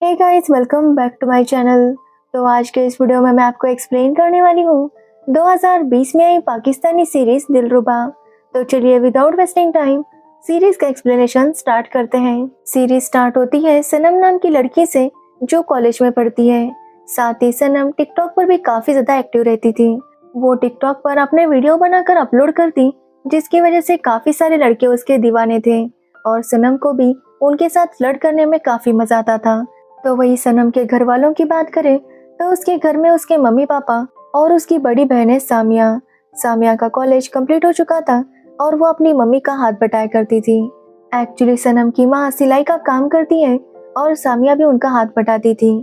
Hey guys, welcome back to my channel. तो आज के इस वीडियो में मैं आपको एक्सप्लेन करने वाली हूँ 2020 में आई पाकिस्तानी सीरीज दिलरुबा। तो चलिए विदाउट वेस्टिंग टाइम सीरीज का एक्सप्लेनेशन स्टार्ट करते हैं। सीरीज स्टार्ट होती है सनम नाम की लड़की से जो कॉलेज में पढ़ती है। साथ ही सनम टिकटॉक पर भी काफी ज्यादा एक्टिव रहती थी। वो टिकटॉक पर अपने वीडियो बनाकर अपलोड करती, जिसकी वजह से काफी सारे लड़के उसके दीवाने थे और सनम को भी उनके साथ फ्लर्ट करने में काफी मजा आता था। तो वही सनम के घर वालों की बात करें तो उसके घर में उसके मम्मी पापा और उसकी बड़ी बहन है सामिया। सामिया का कॉलेज कंप्लीट हो चुका था और वो अपनी मम्मी का हाथ बटाया करती थी। एक्चुअली सनम की माँ सिलाई का काम करती है और सामिया भी उनका हाथ बटाती थी।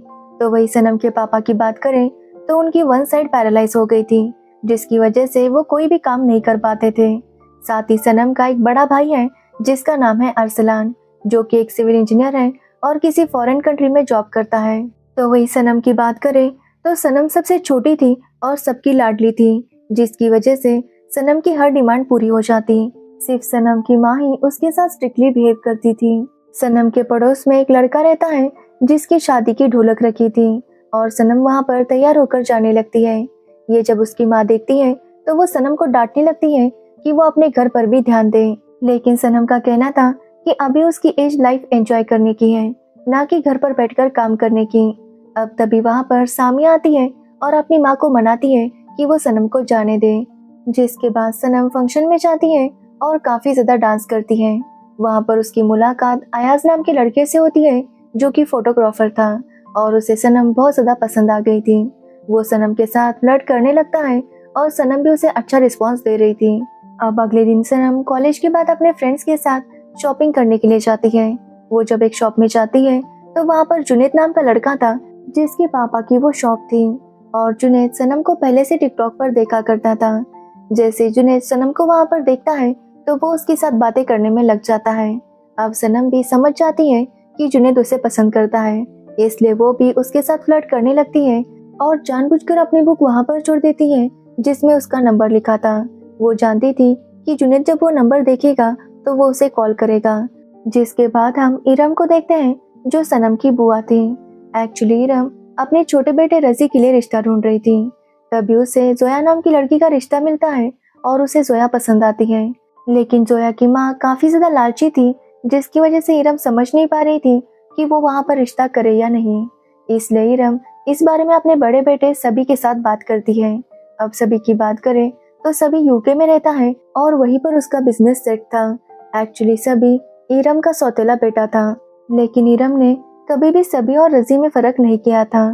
तो वही सनम के पापा की बात करें तो उनकी वन साइड पैरालाइज हो गई थी, जिसकी वजह से वो कोई भी काम नहीं कर पाते थे। साथ ही सनम का एक बड़ा भाई है जिसका नाम है अरसलान, जो कि एक सिविल इंजीनियर है और किसी फॉरेन कंट्री में जॉब करता है। तो वही सनम की बात करें तो सनम सबसे छोटी थी और सबकी लाडली थी, जिसकी वजह से सनम की हर डिमांड पूरी हो जाती। सिर्फ सनम की माँ ही उसके साथ स्ट्रिक्टली बिहेव करती थी। सनम के पड़ोस में एक लड़का रहता है जिसकी शादी की ढोलक रखी थी और सनम वहाँ पर तैयार होकर जाने लगती है। ये जब उसकी माँ देखती है तो वो सनम को डांटने लगती है कि वो अपने घर पर भी ध्यान दे, लेकिन सनम का कहना था कि अभी उसकी एज लाइफ एंजॉय करने की है, ना कि घर पर बैठकर काम करने की। अब तभी वहाँ पर सामिया आती है और अपनी माँ को मनाती है कि वो सनम को जाने दे। जिसके बाद सनम फंक्शन में जाती है और काफी ज्यादा डांस करती है। वहाँ पर उसकी मुलाकात अयाज नाम के लड़के से होती है जो कि फोटोग्राफर था और उसे सनम बहुत ज्यादा पसंद आ गई थी। वो सनम के साथ फ्लर्ट करने लगता है और सनम भी उसे अच्छा रिस्पॉन्स दे रही थी। अब अगले दिन सनम कॉलेज के बाद अपने फ्रेंड्स के साथ शॉपिंग करने के लिए जाती है। वो जब एक शॉप में जाती है तो वहाँ पर जुनेद नाम का लड़का था जिसके पापा की वो शॉप थी और जुनेद सनम को पहले से टिकटॉक पर देखा करता था। जैसे जुनेद सनम को वहाँ पर देखता है तो वो उसके साथ बातें करने में लग जाता है। अब सनम भी समझ जाती है कि जुनेद उसे पसंद करता है, इसलिए वो भी उसके साथ फ्लर्ट करने लगती है और जानबूझकर अपनी बुक वहाँ पर छोड़ देती है जिसमें उसका नंबर लिखा था। वो जानती थी कि जुनेद जब वो नंबर देखेगा तो वो उसे कॉल करेगा। जिसके बाद हम इरम को देखते हैं जो सनम की बुआ थी। एक्चुअली इरम अपने छोटे बेटे रजी के लिए रिश्ता ढूंढ रही थी। तभी उसे जोया नाम की लड़की का रिश्ता मिलता है और उसे जोया पसंद आती है, लेकिन जोया की माँ काफी ज्यादा लालची थी, जिसकी वजह से इरम समझ नहीं पा रही थी कि वो वहाँ पर रिश्ता करे या नहीं। इसलिए इरम इस बारे में अपने बड़े बेटे सभी के साथ बात करती है। अब सभी की बात करें तो सभी यूके में रहता है और वहीं पर उसका बिजनेस सेट था। एक्चुअली सभी इरम का सौतेला बेटा था, लेकिन इरम ने कभी भी सभी और रजी में फर्क नहीं किया था।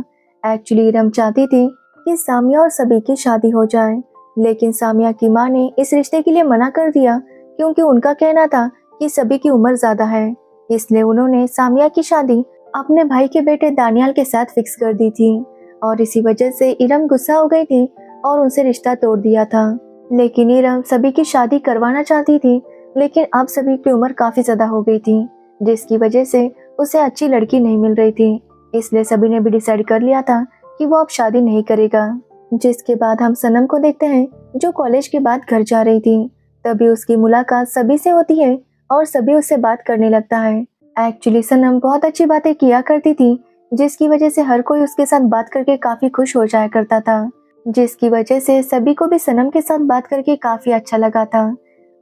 एक्चुअली इरम चाहती थी कि सामिया और सभी की शादी हो जाए, लेकिन सामिया की माँ ने इस रिश्ते के लिए मना कर दिया क्योंकि उनका कहना था कि सभी की उम्र ज्यादा है। इसलिए उन्होंने सामिया की शादी अपने भाई के बेटे दानियाल के साथ फिक्स कर दी थी और इसी वजह से इरम गुस्सा हो गई थी और उनसे रिश्ता तोड़ दिया था। लेकिन इरम सभी की शादी करवाना चाहती थी, लेकिन अब सभी की उम्र काफी ज्यादा हो गई थी, जिसकी वजह से उसे अच्छी लड़की नहीं मिल रही थी। इसलिए सभी ने भी डिसाइड कर लिया था कि वो अब शादी नहीं करेगा। जिसके बाद हम सनम को देखते हैं जो कॉलेज के बाद घर जा रही थी। तभी उसकी मुलाकात सभी से होती है और सभी उससे बात करने लगता है। एक्चुअली सनम बहुत अच्छी बातें किया करती थी, जिसकी वजह से हर कोई उसके साथ बात करके काफी खुश हो जाया करता था, जिसकी वजह से सभी को भी सनम के साथ बात करके काफी अच्छा लगा था।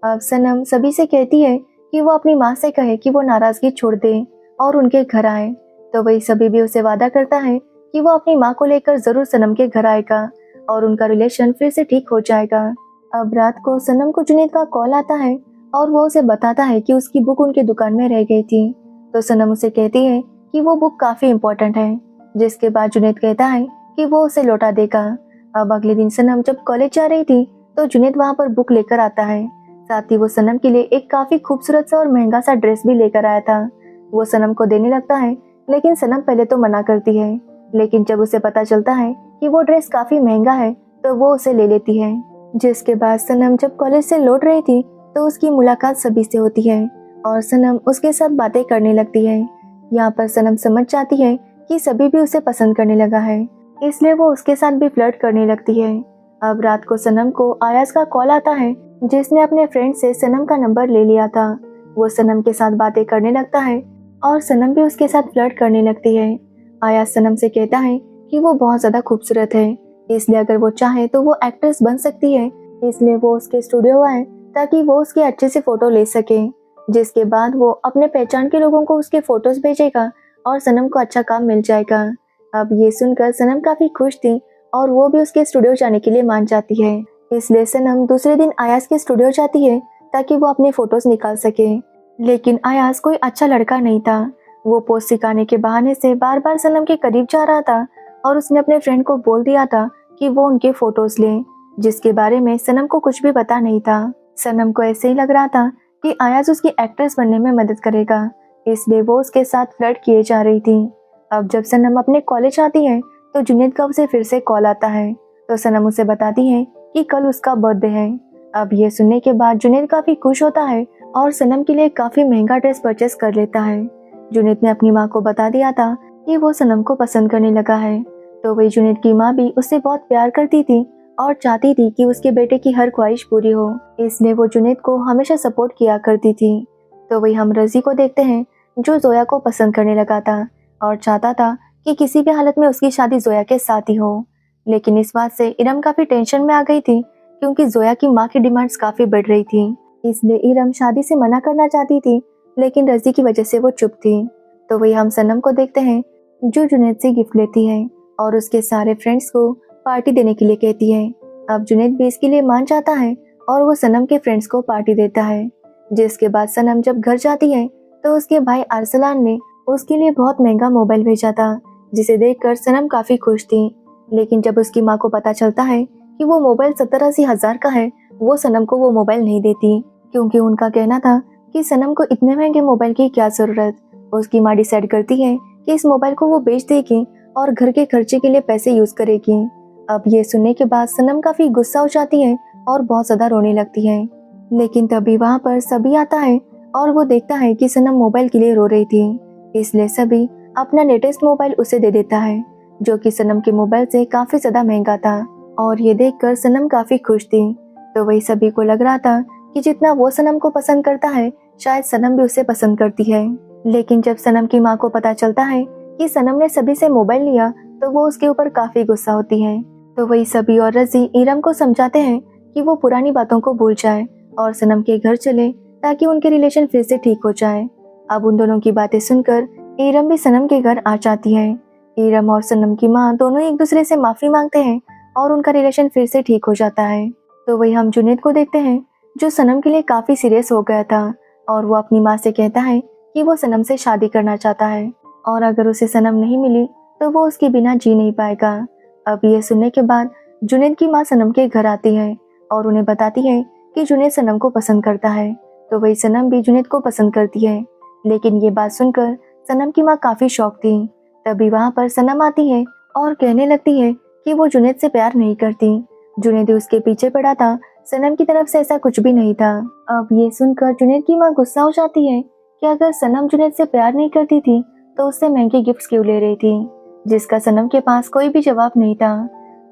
अब सनम सभी से कहती है कि वो अपनी माँ से कहे कि वो नाराजगी छोड़ दे और उनके घर आए। तो वही सभी भी उसे वादा करता है कि वो अपनी माँ को लेकर जरूर सनम के घर आएगा और उनका रिलेशन फिर से ठीक हो जाएगा। अब रात को सनम को जुनेद का कॉल आता है और वो उसे बताता है कि उसकी बुक उनकी दुकान में रह गई थी। तो सनम उसे कहती है कि वो बुक काफी इम्पोर्टेंट है, जिसके बाद जुनेद कहता है कि वो उसे लौटा देगा। अब अगले दिन सनम जब कॉलेज जा रही थी तो जुनेद वहाँ पर बुक लेकर आता है। साथ ही वो सनम के लिए एक काफी खूबसूरत सा और महंगा सा ड्रेस भी लेकर आया था। वो सनम को देने लगता है, लेकिन सनम पहले तो मना करती है, लेकिन जब उसे पता चलता है कि वो ड्रेस काफी महंगा है तो वो उसे ले लेती है। जिसके बाद सनम जब कॉलेज से लौट रही थी तो उसकी मुलाकात सभी से होती है और सनम उसके साथ बातें करने लगती है। यहाँ पर सनम समझ जाती है कि सभी भी उसे पसंद करने लगा है, इसलिए वो उसके साथ भी फ्लर्ट करने लगती है। अब रात को सनम को आयाज का कॉल आता है, जिसने अपने फ्रेंड से सनम का नंबर ले लिया था। वो सनम के साथ बातें करने लगता है और सनम भी उसके साथ फ्लर्ट करने लगती है। आयाज सनम से कहता है कि वो बहुत ज़्यादा खूबसूरत है, इसलिए अगर वो चाहे तो वो एक्ट्रेस बन सकती है। इसलिए वो उसके स्टूडियो आए ताकि वो उसकी अच्छे से फ़ोटो ले सके, जिसके बाद वो अपने पहचान के लोगों को उसके फ़ोटोज़ भेजेगा और सनम को अच्छा काम मिल जाएगा। अब ये सुनकर सनम काफ़ी खुश थी और वो भी उसके स्टूडियो जाने के लिए मान जाती है। इसलिए सनम दूसरे दिन आयाज के स्टूडियो जाती है ताकि वो अपनी फ़ोटोज़ निकाल सके। लेकिन आयाज कोई अच्छा लड़का नहीं था। वो पोज सिखाने के बहाने से बार बार सनम के करीब जा रहा था और उसने अपने फ्रेंड को बोल दिया था कि वो उनके फ़ोटोज़ ले, जिसके बारे में सनम को कुछ भी पता नहीं था। सनम को ऐसे ही लग रहा था कि आयाज उसकी एक्ट्रेस बनने में मदद करेगा, इसलिए वो उसके साथ फ्लर्ट किए जा रही थी। अब जब सनम अपने कॉलेज आती है तो जुनैद का उसे फिर से कॉल आता है, तो सनम उसे बताती है कि कल उसका बर्थडे है। अब ये सुनने के बाद जुनैद काफ़ी खुश होता है और सनम के लिए काफ़ी महंगा ड्रेस परचेस कर लेता है। जुनैद ने अपनी माँ को बता दिया था कि वो सनम को पसंद करने लगा है, तो वही जुनैद की माँ भी उससे बहुत प्यार करती थी और चाहती थी कि उसके बेटे की हर ख्वाहिश पूरी हो, इसलिए वो जुनैद को हमेशा सपोर्ट किया करती थी। तो वही हम रज़ी को देखते हैं जो जोया को पसंद करने लगा था और चाहता था कि किसी भी हालत में उसकी शादी जोया के साथ ही हो। लेकिन इस बात से इरम काफ़ी टेंशन में आ गई थी क्योंकि जोया की माँ की डिमांड्स काफ़ी बढ़ रही थी। इसलिए इरम शादी से मना करना चाहती थी, लेकिन रज़ी की वजह से वो चुप थी। तो वही हम सनम को देखते हैं जो जुनैद से गिफ्ट लेती है और उसके सारे फ्रेंड्स को पार्टी देने के लिए कहती है। अब जुनैद भी इसके लिए मान जाता है और वो सनम के फ्रेंड्स को पार्टी देता है। जिसके बाद सनम जब घर जाती है तो उसके भाई अरसलान ने उसके लिए बहुत महंगा मोबाइल भेजा था, जिसे देखकर सनम काफ़ी खुश थी। लेकिन जब उसकी माँ को पता चलता है कि वो मोबाइल 70-80 हज़ार का है, वो सनम को वो मोबाइल नहीं देती, क्योंकि उनका कहना था कि सनम को इतने महंगे मोबाइल की क्या ज़रूरत। उसकी माँ डिसाइड करती है कि इस मोबाइल को वो बेच देगी और घर के खर्चे के लिए पैसे यूज़ करेगी। अब ये सुनने के बाद सनम काफ़ी गुस्सा हो जाती है और बहुत ज़्यादा रोने लगती है। लेकिन तभी वहाँ पर सभी आता है और वो देखता है कि सनम मोबाइल के लिए रो रही थी, इसलिए सभी अपना लेटेस्ट मोबाइल उसे दे देता है, जो कि सनम के मोबाइल से काफ़ी ज़्यादा महंगा था। और ये देखकर सनम काफ़ी खुश थी। तो वही सभी को लग रहा था कि जितना वो सनम को पसंद करता है, शायद सनम भी उसे पसंद करती है। लेकिन जब सनम की माँ को पता चलता है कि सनम ने सभी से मोबाइल लिया, तो वो उसके ऊपर काफ़ी गुस्सा होती है। तो वही सभी और रज़ी इरम को समझाते हैं कि वो पुरानी बातों को भूल जाए और सनम के घर चले ताकि उनके रिलेशन फिर से ठीक हो जाए। अब उन दोनों की बातें सुनकर इरम भी सनम के घर आ जाती है। इरम और सनम की माँ दोनों एक दूसरे से माफ़ी मांगते हैं और उनका रिलेशन फिर से ठीक हो जाता है। तो वही हम जुनैद को देखते हैं जो सनम के लिए काफ़ी सीरियस हो गया था और वो अपनी माँ से कहता है कि वो सनम से शादी करना चाहता है और अगर उसे सनम नहीं मिली तो वो उसके बिना जी नहीं पाएगा। अब ये सुनने के बाद जुनैद की माँ सनम के घर आती है और उन्हें बताती है कि जुनैद सनम को पसंद करता है। तो वही सनम भी जुनैद को पसंद करती है। लेकिन ये बात सुनकर सनम की माँ काफ़ी शॉक थी। तभी वहाँ पर सनम आती है और कहने लगती है कि वो जुनैद से प्यार नहीं करती, जुनैद उसके पीछे पड़ा था, सनम की तरफ से ऐसा कुछ भी नहीं था। अब ये सुनकर जुनैद की माँ गुस्सा हो जाती है कि अगर सनम जुनैद से प्यार नहीं करती थी तो उससे महंगे गिफ्ट्स क्यों ले रही थी, जिसका सनम के पास कोई भी जवाब नहीं था।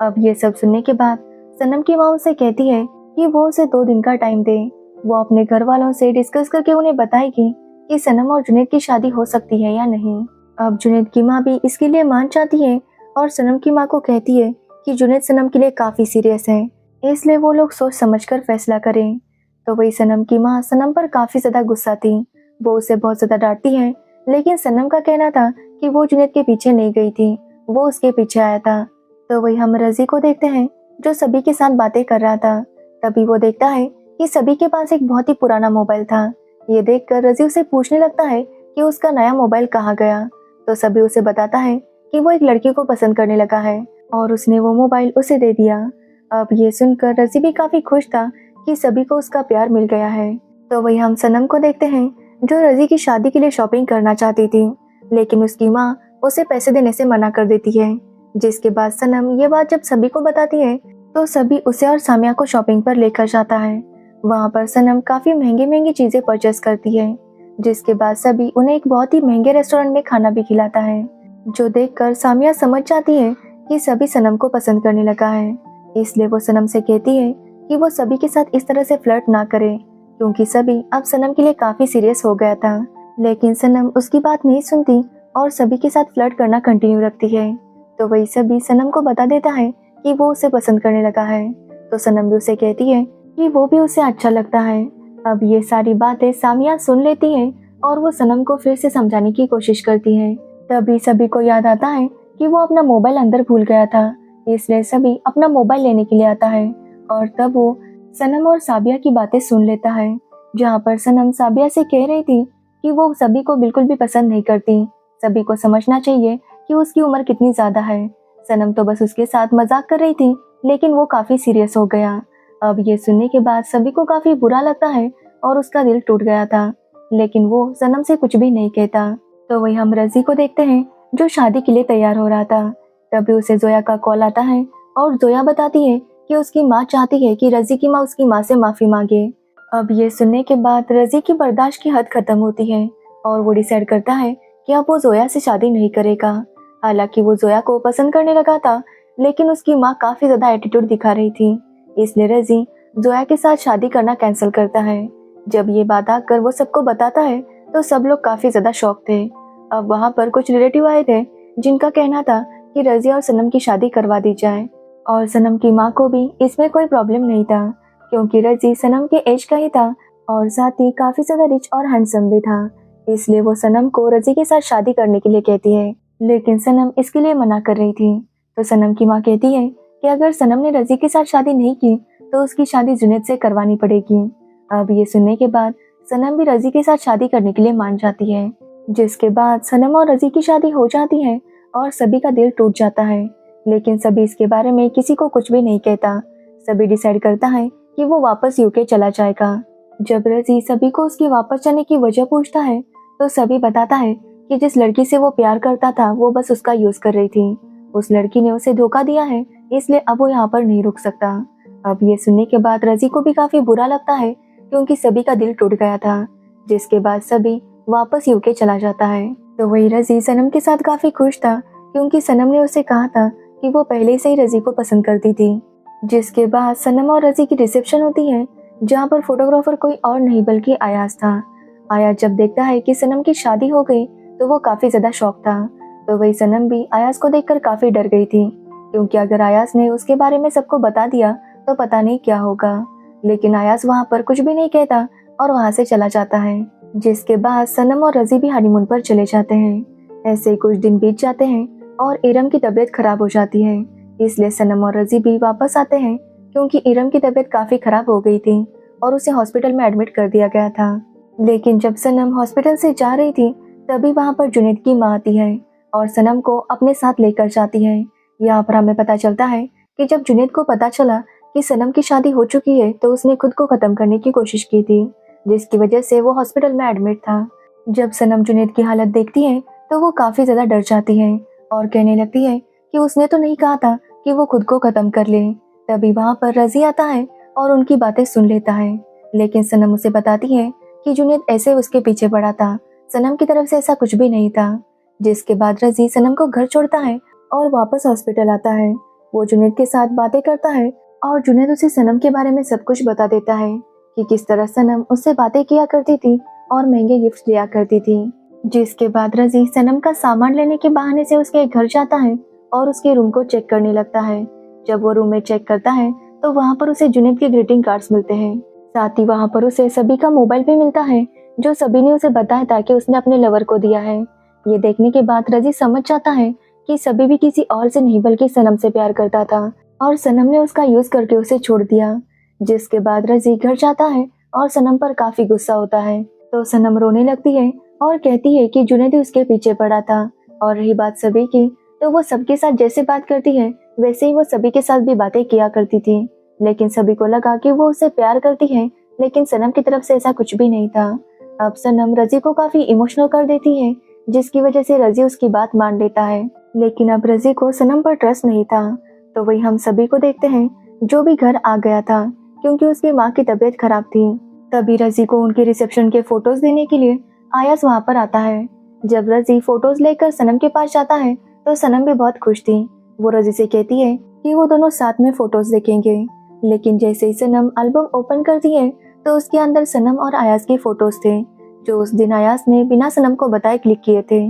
अब ये सब सुनने के बाद सनम की माँ उसे कहती है कि वो उसे 2 दिन का टाइम दे, वो अपने घर वालों से डिस्कस करके उन्हें बताएगी कि सनम और जुनैद की शादी हो सकती है या नहीं। अब जुनैद की माँ भी इसके लिए मान जाती है और सनम की माँ को कहती है कि जुनैद सनम के लिए काफ़ी सीरियस है, इसलिए वो लोग सोच समझकर फैसला करें। तो वही सनम की माँ सनम पर काफ़ी ज़्यादा गुस्सा थी, वो उसे बहुत ज़्यादा डांटती है। लेकिन सनम का कहना था कि वो जुनैद के पीछे नहीं गई थी, वो उसके पीछे आया था। तो वही हम रज़ी को देखते हैं जो सभी के साथ बातें कर रहा था। तभी वो देखता है कि सभी के पास एक बहुत ही पुराना मोबाइल था। ये देखकर रज़ी उसे पूछने लगता है कि उसका नया मोबाइल कहाँ गया। तो सभी उसे बताता है कि वो एक लड़की को पसंद करने लगा है और उसने वो मोबाइल उसे दे दिया। अब ये सुनकर रज़ी भी काफ़ी खुश था कि सभी को उसका प्यार मिल गया है। तो वही हम सनम को देखते हैं जो रज़ी की शादी के लिए शॉपिंग करना चाहती थी, लेकिन उसकी माँ उसे पैसे देने से मना कर देती है। जिसके बाद सनम ये बात जब सभी को बताती है तो सभी उसे और सामिया को शॉपिंग पर लेकर जाता है। वहाँ पर सनम काफ़ी महंगी चीज़ें परचेस करती है, जिसके बाद सभी उन्हें एक बहुत ही महंगे रेस्टोरेंट में खाना भी खिलाता है, जो देखकर सामिया समझ जाती है कि सभी सनम को पसंद करने लगा है। इसलिए वो सनम से कहती है कि वो सभी के साथ इस तरह से फ्लर्ट ना करे, क्योंकि सभी अब सनम के लिए काफ़ी सीरियस हो गया था। लेकिन सनम उसकी बात नहीं सुनती और सभी के साथ फ्लर्ट करना कंटिन्यू रखती है। तो वही सभी सनम को बता देता है कि वो उसे पसंद करने लगा है। तो सनम भी उसे कहती है कि वो भी उसे अच्छा लगता है। अब ये सारी बातें सामिया सुन लेती है और वो सनम को फिर से समझाने की कोशिश करती है। तभी सभी को याद आता है कि वो अपना मोबाइल अंदर भूल गया था, इसलिए सभी अपना मोबाइल लेने के लिए आता है। और तब वो सनम और साबिया की बातें सुन लेता है, जहाँ पर सनम साबिया से कह रही थी कि वो सभी को बिल्कुल भी पसंद नहीं करती, सभी को समझना चाहिए कि उसकी उम्र कितनी ज्यादा है। सनम तो बस उसके साथ मजाक कर रही थी, लेकिन वो काफी सीरियस हो गया। अब ये सुनने के बाद सभी को काफी बुरा लगता है और उसका दिल टूट गया था, लेकिन वो सनम से कुछ भी नहीं कहता। तो वही हम रजी को देखते हैं, जो शादी के लिए तैयार हो रहा था। तभी उसे जोया का कॉल आता है और जोया बताती है कि उसकी माँ चाहती है कि रजी की माँ उसकी माँ से माफी मांगे। अब ये सुनने के बाद रजी की बर्दाश्त की हद खत्म होती है और वो डिसाइड करता है कि अब वो जोया से शादी नहीं करेगा। हालांकि वो जोया को पसंद करने लगा था, लेकिन उसकी माँ काफी ज्यादा एटीट्यूड दिखा रही थी, इसलिए रजी जोया के साथ शादी करना कैंसिल करता है। जब ये बात आकर वो सबको बताता है तो सब लोग काफी ज्यादा शॉक थे। अब वहाँ पर कुछ रिलेटिव आए थे, जिनका कहना था कि रजी और सनम की शादी करवा दी जाए। और सनम की माँ को भी इसमें कोई प्रॉब्लम नहीं था, क्योंकि रजी सनम के एज का ही था और साथ ही काफी ज्यादा रिच और हैंडसम भी था, इसलिए वो सनम को रजी के साथ शादी करने के लिए कहती है। लेकिन सनम इसके लिए मना कर रही थी। तो सनम की माँ कहती है कि अगर सनम ने रजी के साथ शादी नहीं की तो उसकी शादी जुनैद से करवानी पड़ेगी। अब ये सुनने के बाद सनम भी रजी के साथ शादी करने के लिए मान जाती है, जिसके बाद सनम और रजी की शादी हो जाती है और सभी का दिल टूट जाता है। लेकिन सभी इसके बारे में किसी को कुछ भी नहीं कहता। सभी डिसाइड करता है कि वो वापस यूके चला जाएगा। जब रजी सभी को उसकी वापस जाने की वजह पूछता है तो सभी बताता है कि जिस लड़की से वो प्यार करता था वो बस उसका यूज कर रही थी, उस लड़की ने उसे धोखा दिया है, इसलिए अब वो यहाँ पर नहीं रुक सकता। अब ये सुनने के बाद रजी को भी काफी बुरा लगता है, क्योंकि सभी का दिल टूट गया था, जिसके बाद सभी वापस यूके चला जाता है। तो वही रजी सनम के साथ काफी खुश था, क्योंकि सनम ने उसे कहा था कि वो पहले से ही रजी को पसंद करती थी। जिसके बाद सनम और रजी की रिसेप्शन होती है, जहाँ पर फोटोग्राफर कोई और नहीं बल्कि अयाज था। अयाज जब देखता है कि सनम की शादी हो गई तो वो काफी ज्यादा शॉक था। तो वही सनम भी अयाज को देखकर काफी डर गई थी, क्योंकि अगर अयाज ने उसके बारे में सबको बता दिया तो पता नहीं क्या होगा। लेकिन अयाज वहाँ पर कुछ भी नहीं कहता और वहाँ से चला जाता है। जिसके बाद सनम और रजी भी हनीमून पर चले जाते हैं। ऐसे ही कुछ दिन बीत जाते हैं और इरम की तबीयत खराब हो जाती है, इसलिए सनम और रजी भी वापस आते हैं, क्योंकि इरम की तबीयत काफी खराब हो गई थी और उसे हॉस्पिटल में एडमिट कर दिया गया था। लेकिन जब सनम हॉस्पिटल से जा रही थी तभी वहाँ पर जुनैद की माँ आती है और सनम को अपने साथ लेकर जाती है। यहाँ पर हमें पता चलता है कि जब जुनैद को पता चला कि सनम की शादी हो चुकी है तो उसने खुद को खत्म करने की कोशिश की थी, जिसकी वजह से वो हॉस्पिटल में एडमिट था। जब सनम जुनैद की हालत देखती है तो वो काफी ज्यादा डर जाती है और कहने लगती है कि उसने तो नहीं कहा था कि वो खुद को खत्म कर ले। तभी वहाँ पर रजी आता है और उनकी बातें सुन लेता है, लेकिन सनम उसे बताती है कि जुनैद ऐसे उसके पीछे पड़ा था, सनम की तरफ से ऐसा कुछ भी नहीं था। जिसके बाद रजी सनम को घर छोड़ता है और वापस हॉस्पिटल आता है। वो जुनैद के साथ बातें करता है और जुनैद उसे सनम के बारे में सब कुछ बता देता है कि किस तरह सनम उससे बातें किया करती थी और महंगे गिफ्ट दिया करती थी। जिसके बाद रजी सनम का सामान लेने के बहाने से उसके घर जाता है और उसके रूम को चेक करने लगता है। जब वो रूम में चेक करता है तो वहाँ पर उसे जुनैद के ग्रीटिंग कार्ड्स मिलते हैं। साथ ही वहाँ पर उसे सभी का मोबाइल भी मिलता है, जो सभी ने उसे बताया था कि उसने अपने लवर को दिया है। ये देखने के बाद रजी समझ जाता है कि सभी भी किसी और से नहीं बल्कि सनम से प्यार करता था और सनम ने उसका यूज करके उसे छोड़ दिया। जिसके बाद रजी घर जाता है और सनम पर काफी गुस्सा होता है। तो सनम रोने लगती है और कहती है कि जुनैद ही उसके पीछे पड़ा था। और रही बात सभी की, तो वो सबके साथ जैसे बात करती है वैसे ही वो सभी के साथ भी बातें किया करती थी। लेकिन सभी को लगा कि वो उससे प्यार करती है, लेकिन सनम की तरफ से ऐसा कुछ भी नहीं था। अब सनम रजी को काफी इमोशनल कर देती है, जिसकी वजह से रजी उसकी बात मान लेता है। लेकिन अब रजी को सनम पर ट्रस्ट नहीं था। तो वही हम सभी को देखते हैं, जो भी घर आ गया था, क्योंकि उसकी माँ की तबीयत खराब थी। तभी रजी को उनके रिसेप्शन के फोटोज देने के लिए आयास वहाँ पर आता है। जब रजी फोटोज लेकर सनम के पास जाता है तो सनम भी बहुत खुश थी। वो रजी से कहती है कि वो दोनों साथ में फोटोज देखेंगे। लेकिन जैसे ही सनम एल्बम ओपन करती है तो उसके अंदर सनम और आयास के फोटोज थे, जो उस दिन आयास ने बिना सनम को बताए क्लिक किए थे।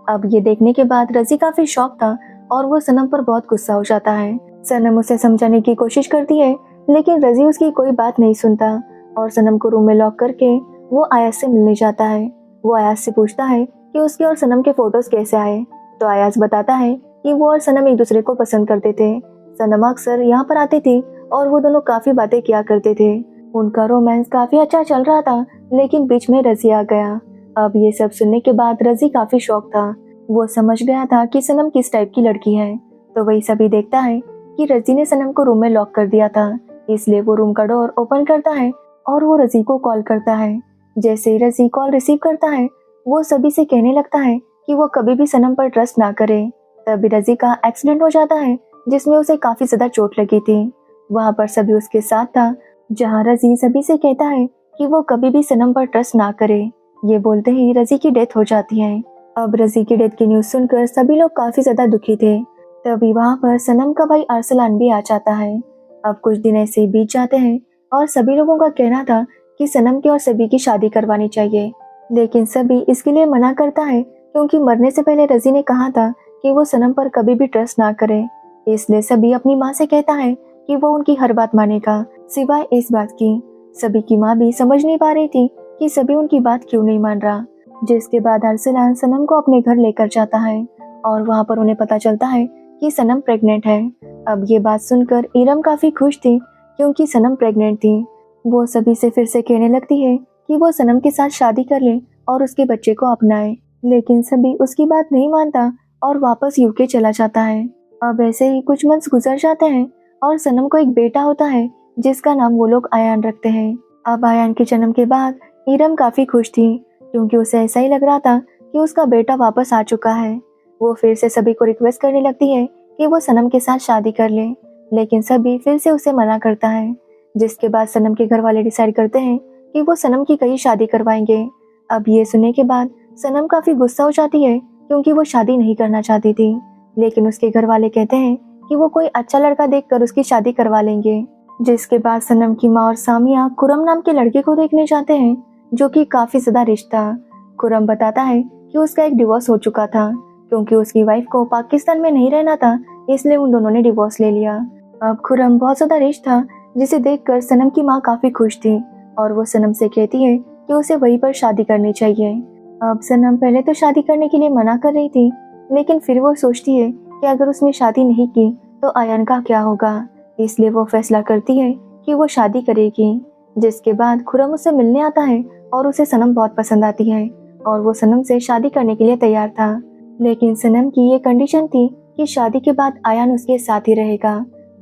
अब ये देखने के बाद रजी काफी शॉक था और वो सनम पर बहुत गुस्सा हो जाता है। सनम उसे समझाने की कोशिश करती है लेकिन रजी उसकी कोई बात नहीं सुनता और सनम को रूम में लॉक करके वो अयाज से मिलने जाता है। वो अयाज से पूछता है कि उसके और सनम के फोटोज कैसे आए, तो अयाज बताता है कि वो और सनम एक दूसरे को पसंद करते थे। सनम अक्सर यहाँ पर आती थी और वो दोनों काफी बातें किया करते थे। उनका रोमांस काफी अच्छा चल रहा था लेकिन बीच में रजी आ गया। अब ये सब सुनने के बाद रजी काफी शॉक था। वो समझ गया था कि सनम किस टाइप की लड़की है। तो वही सभी देखता है कि रजी ने सनम को रूम में लॉक कर दिया था, इसलिए वो रूम का डोर ओपन करता है और वो रजी को कॉल करता है। जैसे ही रजी कॉल रिसीव करता है वो सभी से कहने लगता है कि वो कभी भी सनम पर ट्रस्ट ना करे। तभी रजी का एक्सीडेंट हो जाता है जिसमें उसे काफी ज्यादा चोट लगी थी। वहाँ पर सभी उसके साथ था, जहाँ रजी सभी से कहता है कि वो कभी भी सनम पर ट्रस्ट ना करे। ये बोलते ही रजी की डेथ हो जाती है। अब रजी की डेथ की न्यूज सुनकर सभी लोग काफी ज्यादा दुखी थे। तभी वहाँ पर सनम का भाई अरसलान भी आ जाता है। अब कुछ दिन ऐसे ही बीत जाते हैं और सभी लोगों का कहना था कि सनम की और सभी की शादी करवानी चाहिए, लेकिन सभी इसके लिए मना करता है क्योंकि मरने से पहले रजी ने कहा था कि वो सनम पर कभी भी ट्रस्ट ना करे। इसलिए सभी अपनी माँ से कहता है कि वो उनकी हर बात मानेगा सिवाय इस बात की। सभी की माँ भी समझ नहीं पा रही थी कि सभी उनकी बात क्यों नहीं मान रहा। जिसके बाद अरसलान सनम को अपने घर लेकर जाता है और वहाँ पर उन्हें पता चलता है कि सनम प्रेग्नेंट है। अब ये बात सुनकर इरम काफी खुश थी क्योंकि सनम प्रेग्नेंट थी। वो सभी से फिर से कहने लगती है कि वो सनम के साथ शादी कर ले और उसके बच्चे को अपनाए, लेकिन सभी उसकी बात नहीं मानता और वापस यूके चला जाता है। अब ऐसे ही कुछ मंथ्स गुजर जाते हैं और सनम को एक बेटा होता है जिसका नाम वो लोग आयान रखते हैं। अब आयान के जन्म के बाद इरम काफी खुश थी क्योंकि उसे ऐसा ही लग रहा था कि उसका बेटा वापस आ चुका है। वो फिर से सभी को रिक्वेस्ट करने लगती है कि वो सनम के साथ शादी कर ले, लेकिन सभी फिर से उसे मना करता है। जिसके बाद सनम के घर वाले डिसाइड करते हैं कि वो सनम की कहीं शादी करवाएंगे। अब ये सुनने के बाद सनम काफी गुस्सा हो जाती है क्योंकि वो शादी नहीं करना चाहती थी, लेकिन उसके घर वाले कहते हैं कि वो कोई अच्छा लड़का देखकर उसकी शादी करवा लेंगे। जिसके बाद सनम की माँ और सामिया खुरम नाम के लड़के को देखने जाते हैं जो कि काफी ज्यादा रिच था। खुरम बताता है कि उसका एक डिवोर्स हो चुका था क्योंकि उसकी वाइफ को पाकिस्तान में नहीं रहना था, इसलिए उन दोनों ने डिवोर्स ले लिया। अब खुरम बहुत ज्यादा रिच था जिसे देखकर सनम की माँ काफी खुश थी और वो सनम से कहती है कि उसे वहीं पर शादी करनी चाहिए। अब सनम पहले तो शादी करने के लिए मना कर रही थी, लेकिन फिर वो सोचती है कि अगर उसने शादी नहीं की तो आयन का क्या होगा, इसलिए वो फैसला करती है कि वो शादी करेगी। जिसके बाद खुरम उससे मिलने आता है और उसे सनम बहुत पसंद आती है और वो सनम से शादी करने के लिए तैयार था, लेकिन सनम की ये कंडीशन थी कि शादी के बाद आयान उसके साथ ही रहेगा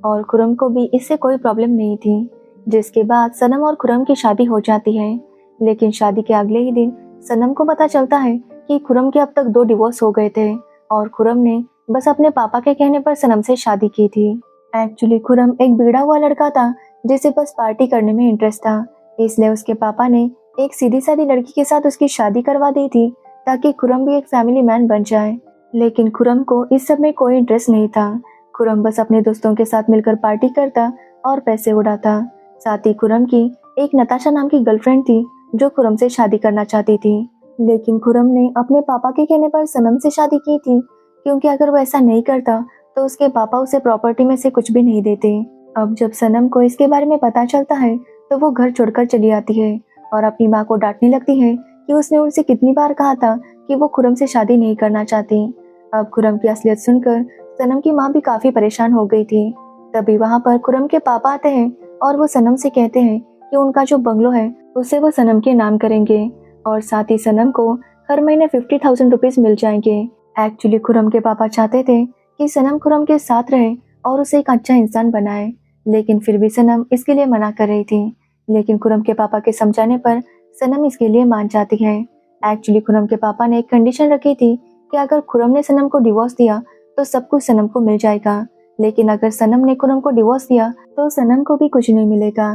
और खुरम को भी इससे कोई प्रॉब्लम नहीं थी। जिसके बाद सनम और खुरम की शादी हो जाती है, लेकिन शादी के अगले ही दिन सनम को पता चलता है कि खुरम के अब तक 2 डिवोर्स हो गए थे और खुरम ने बस अपने पापा के कहने पर सनम से शादी की थी। एक्चुअली खुरम एक बिगड़ा हुआ लड़का था जिसे बस पार्टी करने में इंटरेस्ट था, इसलिए उसके पापा ने एक सीधी सादी लड़की के साथ उसकी शादी करवा दी थी ताकि खुरम भी एक फैमिली मैन बन जाए। लेकिन खुरम को इस सब में कोई इंटरेस्ट नहीं था। खुरम बस अपने दोस्तों के साथ मिलकर पार्टी करता और पैसे उड़ाता। साथ ही खुरम की एक नताशा नाम की गर्लफ्रेंड थी जो खुरम से शादी करना चाहती थी, लेकिन खुरम ने अपने पापा के कहने पर सनम से शादी की थी क्योंकि अगर वो ऐसा नहीं करता तो उसके पापा उसे प्रॉपर्टी में से कुछ भी नहीं देते। अब जब सनम को इसके बारे में पता चलता है तो वो घर छोड़कर चली आती है और अपनी माँ को डांटने लगती है कि उसने उनसे कितनी बार कहा था कि वो खुरम से शादी नहीं करना चाहती। अब खुरम की असलियत सुनकर सनम की माँ भी काफी परेशान हो गई थी। तभी वहाँ पर खुरम के पापा आते हैं और वो सनम से कहते हैं कि उनका जो बंगलो है उसे वो सनम के नाम करेंगे और साथ ही सनम को हर महीने 50,000 रुपीज मिल जाएंगे। एक्चुअली खुरम के पापा चाहते थे कि सनम खुरम के साथ रहे और उसे एक अच्छा इंसान बनाए, लेकिन फिर भी सनम इसके लिए मना कर रही थी। लेकिन खुरम के पापा के समझाने पर सनम इसके लिए मान जाती है। एक्चुअली खुरम के पापा ने एक कंडीशन रखी थी कि अगर खुरम ने सनम को डिवोर्स दिया तो सब कुछ सनम को मिल जाएगा, लेकिन अगर सनम ने खुरम को डिवोर्स दिया तो सनम को भी कुछ नहीं मिलेगा।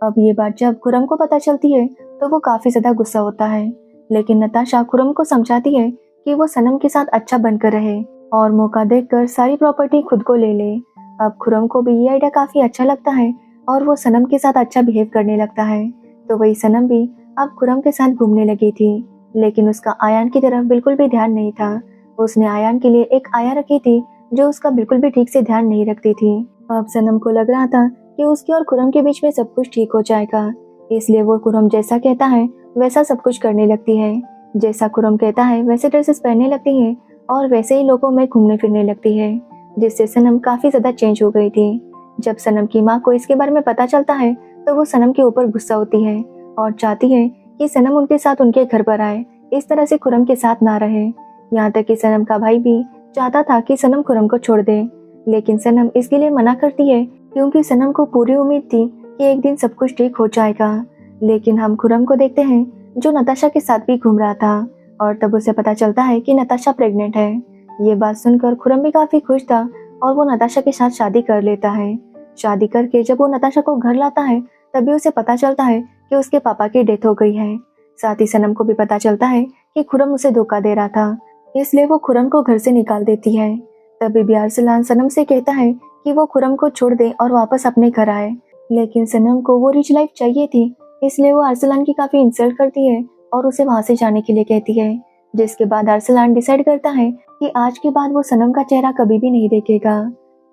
अब ये बात जब खुरम को पता चलती है तो वो काफी ज्यादा गुस्सा होता है, लेकिन नताशा खुरम को समझाती है कि वो सनम के साथ अच्छा बनकर रहे और मौका देखकर सारी प्रॉपर्टी खुद को ले ले। अब खुरम को भी ये आइडिया काफी अच्छा लगता है और वो सनम के साथ अच्छा बिहेव करने लगता है। तो वही सनम भी अब खुरम के साथ घूमने लगी थी, लेकिन उसका आयान की तरफ बिल्कुल भी ध्यान नहीं था। उसने आयान के लिए एक आया रखी थी जो उसका बिल्कुल भी ठीक से ध्यान नहीं रखती थी। अब सनम को लग रहा था कि उसकी और खुरम के बीच में सब कुछ ठीक हो जाएगा, इसलिए वो खुरम जैसा कहता है वैसा सब कुछ करने लगती है। जैसा खुरम कहता है वैसे ड्रेसेस पहनने लगती है और वैसे ही लोगों में घूमने फिरने लगती है, जिससे सनम काफी ज्यादा चेंज हो गई थी। जब सनम की माँ को इसके बारे में पता चलता है तो वो सनम के ऊपर गुस्सा होती है और चाहती है कि सनम उनके साथ उनके घर पर आए, इस तरह से खुरम के साथ ना रहे। यहाँ तक कि सनम का भाई भी चाहता था कि सनम खुरम को छोड़ दे, लेकिन सनम इसके लिए मना करती है क्योंकि सनम को पूरी उम्मीद थी कि एक दिन सब कुछ ठीक हो जाएगा। लेकिन हम खुरम को देखते हैं जो नताशा के साथ भी घूम रहा था और तब उसे पता चलता है कि नताशा प्रेग्नेंट है। ये बात सुनकर खुरम भी काफी खुश था और वो नताशा के साथ शादी कर लेता है। शादी करके जब वो नताशा को घर लाता है तभी उसे पता चलता है कि उसके पापा की डेथ हो गई है। साथ ही सनम को भी पता चलता है कि खुरम उसे धोखा दे रहा था, इसलिए वो खुरम को घर से निकाल देती है। तभी भी अरसलान सनम से कहता है कि वो खुरम को छोड़ दे और वापस अपने घर आए, लेकिन सनम को वो रिच लाइफ चाहिए थी, इसलिए वो अरसलान की काफी इंसल्ट करती है और उसे वहां से जाने के लिए कहती है। जिसके बाद अरसलान डिसाइड करता है कि आज के बाद वो सनम का चेहरा कभी भी नहीं देखेगा।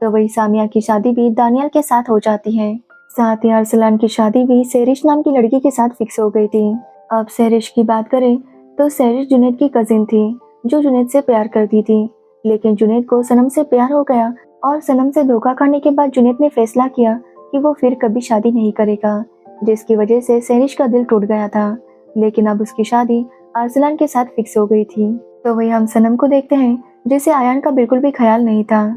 तो वही सामिया की शादी भी दानियाल के साथ हो जाती है। साथ ही अरसलान की शादी भी सेरिश नाम की लड़की के साथ फिक्स हो गई थी। अब सेरिश की बात करें तो सेरिश जुनैद की कजिन थी जो जुनैद से प्यार करती थी, लेकिन जुनैद को सनम से प्यार हो गया और सनम से धोखा खाने के बाद जुनैद ने फैसला किया कि वो फिर कभी शादी नहीं करेगा, जिसकी वजह से सेरिश का दिल टूट गया था। लेकिन अब उसकी शादी अरसलान के साथ फिक्स हो गई थी। तो वही हम सनम को देखते हैं जिसे आयान का बिल्कुल भी ख्याल नहीं था।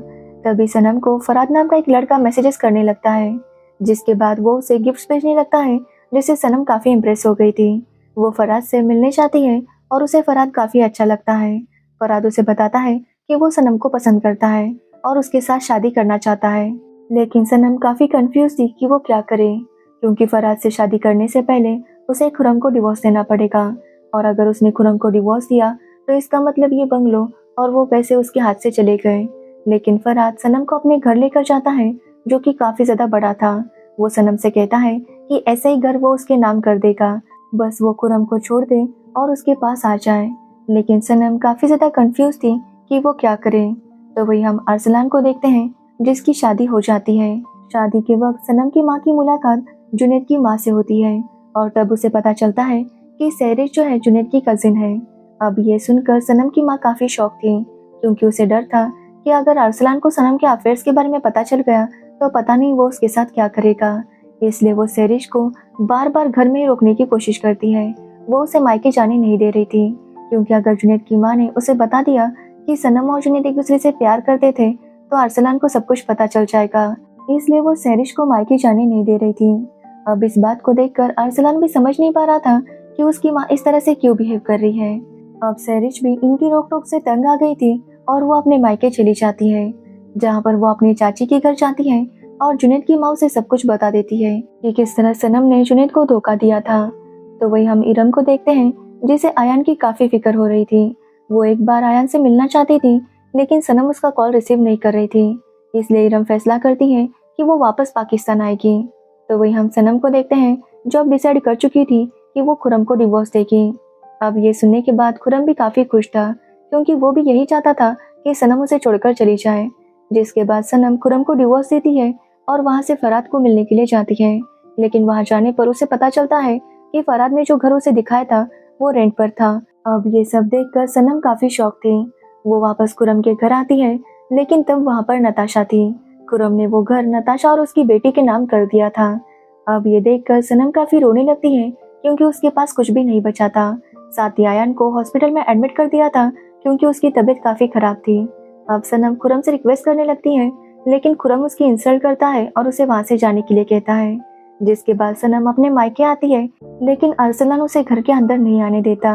तभी सनम को फराद नाम का एक लड़का मैसेजेस करने लगता है, जिसके बाद वो उसे गिफ्ट्स भेजने लगता है, जिससे सनम काफी इम्प्रेस हो गई थी। वो फराद से मिलने चाहती है और उसे फराद काफी अच्छा लगता है। फराद उसे बताता है कि वो सनम को पसंद करता है और उसके साथ शादी करना चाहता है, लेकिन सनम काफी कंफ्यूज थी कि वो क्या करे, क्योंकि फराद से शादी करने से पहले उसे खुरम को डिवोर्स देना पड़ेगा और अगर उसने खुरम को डिवोर्स दिया तो इसका मतलब ये बंगलो और वो पैसे उसके हाथ से चले गए। लेकिन फराद सनम को अपने घर लेकर जाता है जो कि काफी ज्यादा बड़ा था। वो सनम से कहता है कि ऐसा ही घर वो उसके नाम कर देगा, बस वो खुरम को छोड़ दे और उसके पास आ जाए। लेकिन सनम काफी ज्यादा कंफ्यूज थी कि वो क्या करे। तो वही हम अरसलान को देखते हैं जिसकी शादी हो जाती है। शादी के वक्त सनम की माँ की मुलाकात जुनैद की माँ से होती है और तब उसे पता चलता है कि सेरिश जो है जुनैद की कजिन है। अब ये सुनकर सनम की माँ काफी शॉक थी, क्योंकि उसे डर था कि अगर अरसलान को सनम के अफेयर्स के बारे में पता चल गया तो पता नहीं वो उसके साथ क्या करेगा। इसलिए वो सेरिश को बार बार घर में ही रोकने की कोशिश करती है। वो उसे मायके जाने नहीं दे रही थी, क्योंकि अगर जुनैद की माँ ने उसे बता दिया कि सनम और जुनैद एक दूसरे से प्यार करते थे तो अरसलान को सब कुछ पता चल जाएगा। इसलिए वो सेरिश को मायके जाने नहीं दे रही थी। अब इस बात को देखकर अरसलान भी समझ नहीं पा रहा था कि उसकी माँ इस तरह से क्यों बिहेव कर रही है। अब सेरिश भी इनकी रोक टोक से तंग आ गई थी और वो अपने मायके चली जाती है, जहाँ पर वो अपनी चाची के घर जाती है और जुनैद की माँ उसे सब कुछ बता देती है कि किस तरह सनम ने जुनैद को धोखा दिया था। तो वही हम इरम को देखते हैं जिसे आयान की काफी फिक्र हो रही थी। वो एक बार आयान से मिलना चाहती थी, लेकिन सनम उसका कॉल रिसीव नहीं कर रही थी, इसलिए इरम फैसला करती है कि वो वापस पाकिस्तान आएगी। तो वही हम सनम को देखते हैं जो अब डिसाइड कर चुकी थी कि वो खुरम को डिवोर्स देगी। अब ये सुनने के बाद खुरम भी काफी खुश था, क्योंकि वो भी यही चाहता था कि सनम उसे छोड़कर चली जाए। जिसके बाद सनम खुरम को डिवोर्स देती है और वहां से फराद को मिलने के लिए जाती है, लेकिन वहां जाने पर उसे पता चलता है कि फराद ने जो घर उसे दिखाया था वो रेंट पर था। अब ये सब देखकर सनम काफी शॉक थी। वो वापस खुरम के घर आती है, लेकिन तब वहां पर नताशा थी। खुरम ने वो घर नताशा और उसकी बेटी के नाम कर दिया था। अब ये देखकर सनम काफी रोने लगती है, क्योंकि उसके पास कुछ भी नहीं बचा था। साथ ही आयान को हॉस्पिटल में एडमिट कर दिया था, क्योंकि उसकी तबीयत काफी खराब थी। अब सनम खुरम से रिक्वेस्ट करने लगती है, लेकिन खुरम उसकी इंसल्ट करता है और उसे वहां से जाने के लिए कहता है। जिसके बाद सनम अपने मायके आती है, लेकिन अरसलान उसे घर के अंदर नहीं आने देता।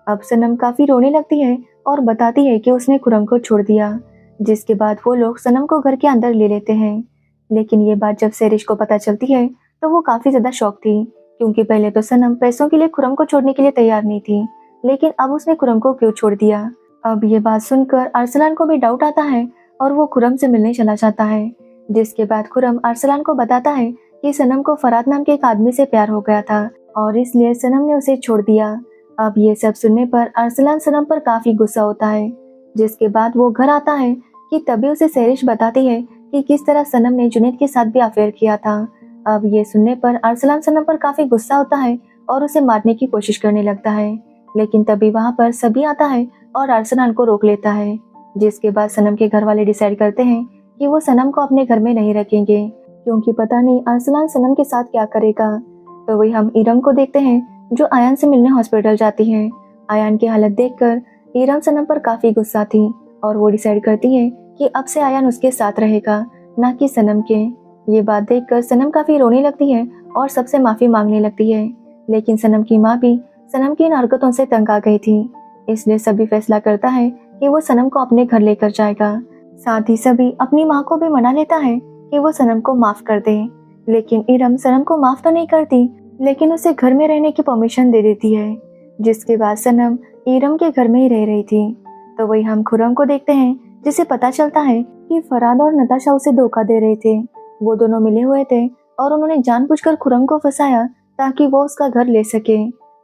अब सनम काफी रोने लगती है और बताती है कि उसने खुरम को छोड़ दिया। जिसके बाद वो लोग सनम को घर के अंदर ले लेते हैं। लेकिन ये बात जब सेरिश को पता चलती है तो वो काफी ज्यादा शॉक थी, क्योंकि पहले तो सनम पैसों के लिए खुरम को छोड़ने के लिए तैयार नहीं थी, लेकिन अब उसने खुरम को क्यों छोड़ दिया। अब ये बात सुनकर अरसलान को भी डाउट आता है और वो खुरम से मिलने चला जाता है। जिसके बाद खुरम अरसलान को बताता है कि सनम को फराद नाम के एक आदमी से प्यार हो गया था और इसलिए सनम ने उसे छोड़ दिया। अब ये सब सुनने पर अरसलान सनम पर काफी गुस्सा होता है, जिसके बाद वो घर आता है कि तभी उसे सहरिश बताती है कि किस तरह सनम ने जुनैद के साथ भी अफेयर किया था। अब ये सुनने पर अरसलान सनम पर काफी गुस्सा होता है और उसे मारने की कोशिश करने लगता है, लेकिन तभी वहाँ पर सभी आता है और अरसलान को रोक लेता है। जिसके बाद सनम के घर वाले डिसाइड करते हैं कि वो सनम को अपने घर में नहीं रखेंगे, क्योंकि पता नहीं अरसलान सनम के साथ क्या करेगा। तो वही हम इरम को देखते हैं जो आयान से मिलने हॉस्पिटल जाती है। आयान की हालत देखकर इरम सनम पर काफी गुस्सा थी और वो डिसाइड करती है कि अब से आयान उसके साथ रहेगा, ना कि सनम के। ये बात देखकर सनम काफी रोने लगती है और सबसे माफी मांगने लगती है, लेकिन सनम की माँ भी सनम की इन हरकतों से तंग आ गई थी, इसलिए सभी फैसला करता है कि वो सनम को अपने घर लेकर जाएगा। साथ ही सभी अपनी माँ को भी मना लेता है कि वो सनम को माफ कर दे, लेकिन इरम सनम को माफ तो नहीं करती, लेकिन उसे घर में रहने की परमिशन दे देती है। जिसके बाद सनम इरम के घर में ही रह रही थी। तो वही हम खुर्रम को देखते हैं, जिसे पता चलता है कि फराद और नताशा उसे धोखा दे रहे थे। वो दोनों मिले हुए थे और उन्होंने जानबूझकर खुर्रम को फंसाया ताकि वो उसका घर ले सके।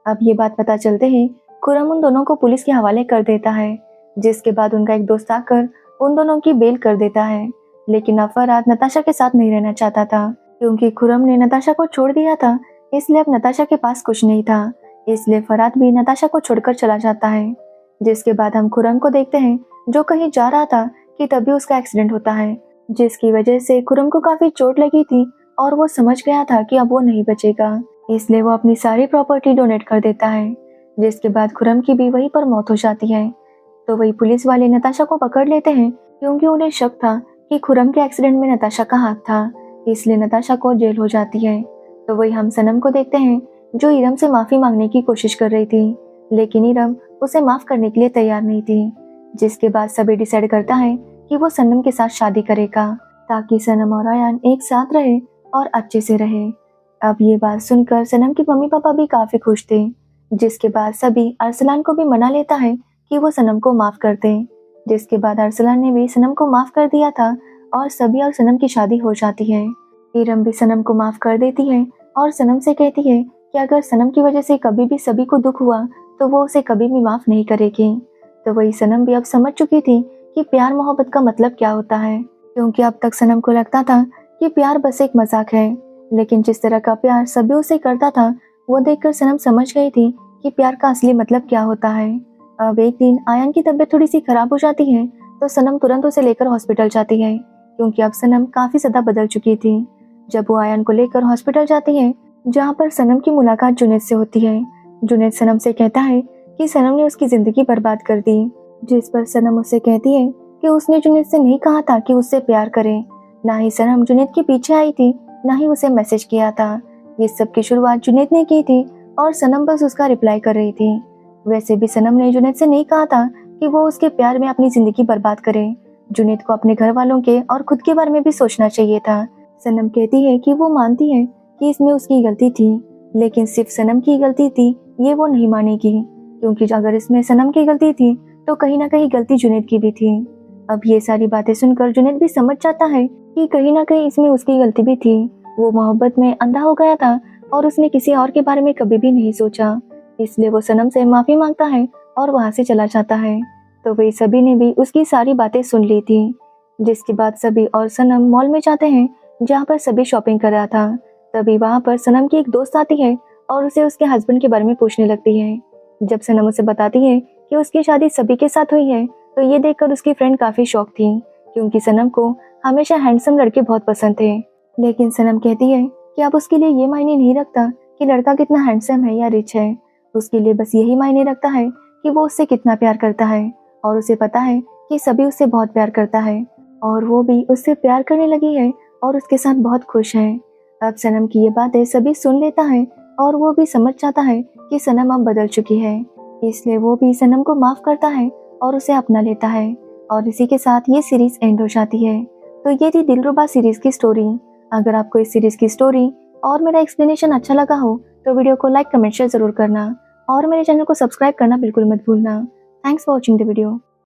अब ये बात पता चलते ही खुर्रम उन दोनों को पुलिस के हवाले कर देता है, जिसके बाद उनका एक दोस्त आकर उन दोनों की बेल कर देता है। लेकिन अब फराद नताशा के साथ नहीं रहना चाहता था, क्योंकि खुर्रम ने नताशा को छोड़ दिया था, इसलिए अब नताशा के पास कुछ नहीं था। इसलिए फराद भी नताशा को छोड़कर चला जाता है। जिसके बाद हम खुर्रम को देखते हैं जो कहीं जा रहा था कि तभी उसका एक्सीडेंट होता है, जिसकी वजह से खुर्रम को काफी चोट लगी थी और वो समझ गया था कि अब वो नहीं बचेगा, इसलिए वो अपनी सारी प्रॉपर्टी डोनेट कर देता है। जिसके बाद खुर्रम की भी वहीं पर मौत हो जाती है। तो वही पुलिस वाले नताशा को पकड़ लेते हैं, क्योंकि उन्हें शक था कि खुर्रम के एक्सीडेंट में नताशा का हाथ था, इसलिए नताशा को जेल हो जाती है। तो वही हम सनम को देखते हैं जो इरम से माफी मांगने की कोशिश कर रही थी, लेकिन इरम उसे माफ करने के लिए तैयार नहीं थी। जिसके बाद सभी डिसाइड करता है कि वो सनम के साथ शादी करेगा, ताकि सनम और आयान एक साथ रहे और अच्छे से रहे। अब ये बात सुनकर सनम के मम्मी पापा भी काफी खुश थे। जिसके बाद सभी अरसलान को भी मना लेता है कि वो सनम को माफ कर दे। जिसके बाद अरसलान ने भी सनम को माफ कर दिया था और सभी और सनम की शादी हो जाती है। इरम भी सनम को माफ कर देती है और सनम से कहती है कि अगर सनम की वजह से कभी भी सभी को दुख हुआ तो वो उसे कभी भी माफ नहीं करेगी। तो वही सनम भी अब समझ चुकी थी कि प्यार मोहब्बत का मतलब क्या होता है, क्योंकि अब तक सनम को लगता था कि प्यार बस एक मजाक है, लेकिन जिस तरह का प्यार सभी उसे करता था वो देखकर सनम समझ गई थी कि प्यार का असली मतलब क्या होता है। अब एक दिन आयान की तबीयत थोड़ी सी खराब हो जाती है, तो सनम तुरंत उसे लेकर हॉस्पिटल जाती है, क्योंकि अब सनम काफी ज्यादा बदल चुकी थी। जब वो आयान को लेकर हॉस्पिटल जाती है, जहाँ पर सनम की मुलाकात जुनैद से होती है। जुनैद सनम से कहता है कि सनम ने उसकी जिंदगी बर्बाद कर दी, जिस पर सनम उससे कहती है कि उसने जुनैद से नहीं कहा था कि उससे प्यार करे। ना ही सनम जुनैद के पीछे आई थी, ना ही उसे मैसेज किया था। ये सब की शुरुआत जुनैद ने की थी और सनम बस उसका रिप्लाई कर रही थी। वैसे भी सनम ने जुनैद से नहीं कहा था कि वो उसके प्यार में अपनी जिंदगी बर्बाद करे। जुनैद को अपने घर वालों के और खुद के बारे में भी सोचना चाहिए था। सनम कहती है कि वो मानती है कि इसमें उसकी गलती थी, लेकिन सिर्फ सनम की गलती थी ये वो नहीं मानेगी, क्योंकि अगर इसमें सनम की गलती थी तो कहीं ना कहीं गलती जुनैद की भी थी। अब ये सारी बातें सुनकर जुनैद भी समझ जाता है कि कहीं ना कहीं इसमें उसकी गलती भी थी। वो मोहब्बत में अंधा हो गया था और उसने किसी और के बारे में कभी भी नहीं सोचा, इसलिए वो सनम से माफी मांगता है और वहाँ से चला जाता है। तो वही सभी ने भी उसकी सारी बातें सुन ली थी। जिसके बाद सभी और सनम मॉल में जाते हैं, जहाँ पर सभी शॉपिंग कर रहा था। तभी वहाँ पर सनम की एक दोस्त आती है और उसे उसके हस्बैंड के बारे में पूछने लगती है। जब सनम उसे बताती है कि उसकी शादी सभी के साथ हुई है, तो ये देखकर उसकी फ्रेंड काफी शॉक थी, क्योंकि सनम को हमेशा हैंडसम लड़के बहुत पसंद थे। लेकिन सनम कहती है कि अब उसके लिए ये मायने नहीं रखता कि लड़का कितना हैंडसम है या रिच है, उसके लिए बस यही मायने रखता है कि वो उससे कितना प्यार करता है, और उसे पता है कि सभी उससे बहुत प्यार करता है और वो भी उससे प्यार करने लगी है और उसके साथ बहुत खुश है। अब सनम की ये बातें सभी सुन लेता है और वो भी समझ जाता है कि सनम अब बदल चुकी है, इसलिए वो भी सनम को माफ करता है और उसे अपना लेता है। और इसी के साथ ये सीरीज एंड हो जाती है। तो ये थी दिलरुबा सीरीज की स्टोरी। अगर आपको इस सीरीज की स्टोरी और मेरा एक्सप्लेनेशन अच्छा लगा हो तो वीडियो को लाइक कमेंट शेयर जरूर करना और मेरे चैनल को सब्सक्राइब करना बिल्कुल मत भूलना। Thanks for watching the video.